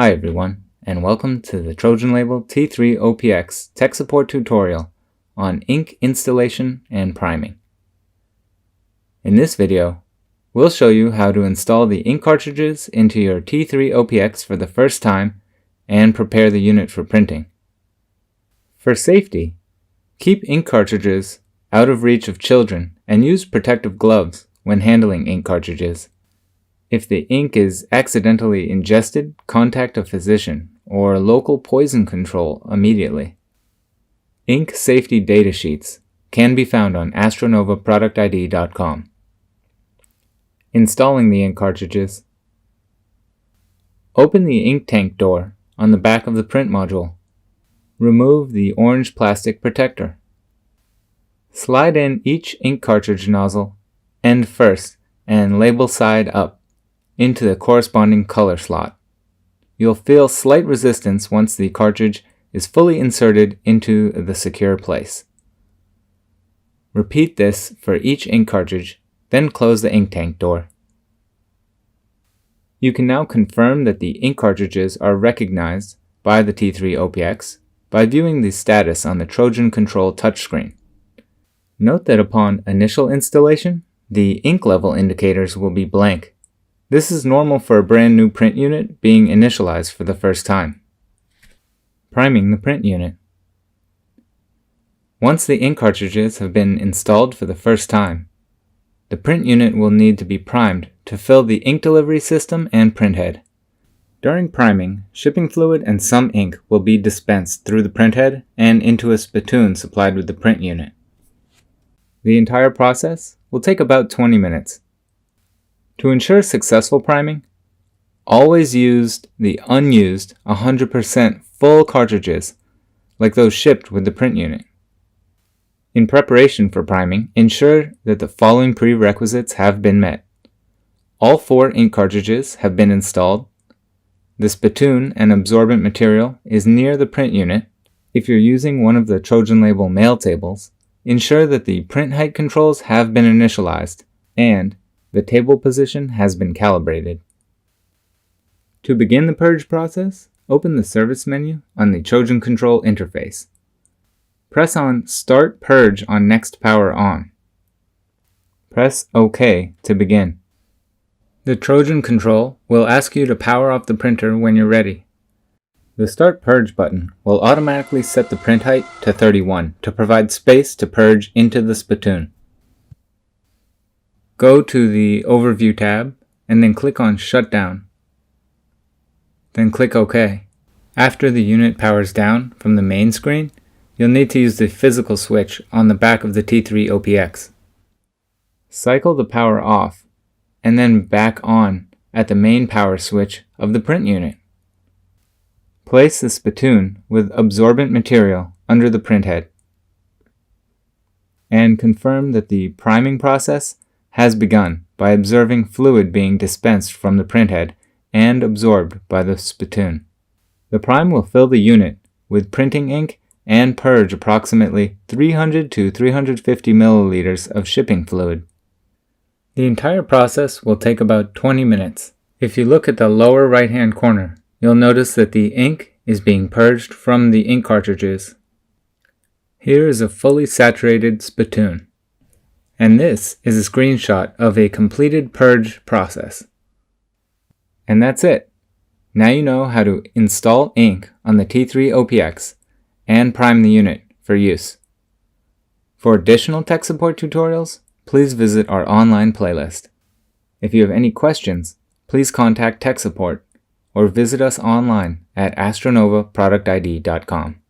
Hi everyone, and welcome to the Trojan Label T3OPX tech support tutorial on ink installation and priming. In this video, we'll show you how to install the ink cartridges into your T3OPX for the first time and prepare the unit for printing. For safety, keep ink cartridges out of reach of children and use protective gloves when handling ink cartridges. If the ink is accidentally ingested, contact a physician or local poison control immediately. Ink safety data sheets can be found on astronovaproductid.com. Installing the ink cartridges. Open the ink tank door on the back of the print module. Remove the orange plastic protector. Slide in each ink cartridge nozzle end first and label side up into the corresponding color slot. You'll feel slight resistance once the cartridge is fully inserted into the secure place. Repeat this for each ink cartridge, then close the ink tank door. You can now confirm that the ink cartridges are recognized by the T3OPX by viewing the status on the Trojan Control touchscreen. Note that upon initial installation, the ink level indicators will be blank. This is normal for a brand new print unit being initialized for the first time. Priming the print unit. Once the ink cartridges have been installed for the first time, the print unit will need to be primed to fill the ink delivery system and printhead. During priming, shipping fluid and some ink will be dispensed through the printhead and into a spittoon supplied with the print unit. The entire process will take about 20 minutes. To ensure successful priming, always use the unused 100% full cartridges like those shipped with the print unit. In preparation for priming, ensure that the following prerequisites have been met. All 4 ink cartridges have been installed. The spittoon and absorbent material is near the print unit. If you're using one of the Trojan Label mail tables, ensure that the print height controls have been initialized and the table position has been calibrated. To begin the purge process, open the service menu on the Trojan Control interface. Press on Start Purge on Next Power On. Press OK to begin. The Trojan Control will ask you to power off the printer when you're ready. The Start Purge button will automatically set the print height to 31 to provide space to purge into the spittoon. Go to the Overview tab and then click on Shutdown. Then click OK. After the unit powers down from the main screen, you'll need to use the physical switch on the back of the T3OPX. Cycle the power off and then back on at the main power switch of the print unit. Place the spittoon with absorbent material under the printhead and confirm that the priming process has begun by observing fluid being dispensed from the printhead and absorbed by the spittoon. The prime will fill the unit with printing ink and purge approximately 300 to 350 milliliters of shipping fluid. The entire process will take about 20 minutes. If you look at the lower right-hand corner, you'll notice that the ink is being purged from the ink cartridges. Here is a fully saturated spittoon. And this is a screenshot of a completed purge process. And that's it. Now you know how to install ink on the T3OPX and prime the unit for use. For additional tech support tutorials, please visit our online playlist. If you have any questions, please contact tech support or visit us online at astronovaproductid.com.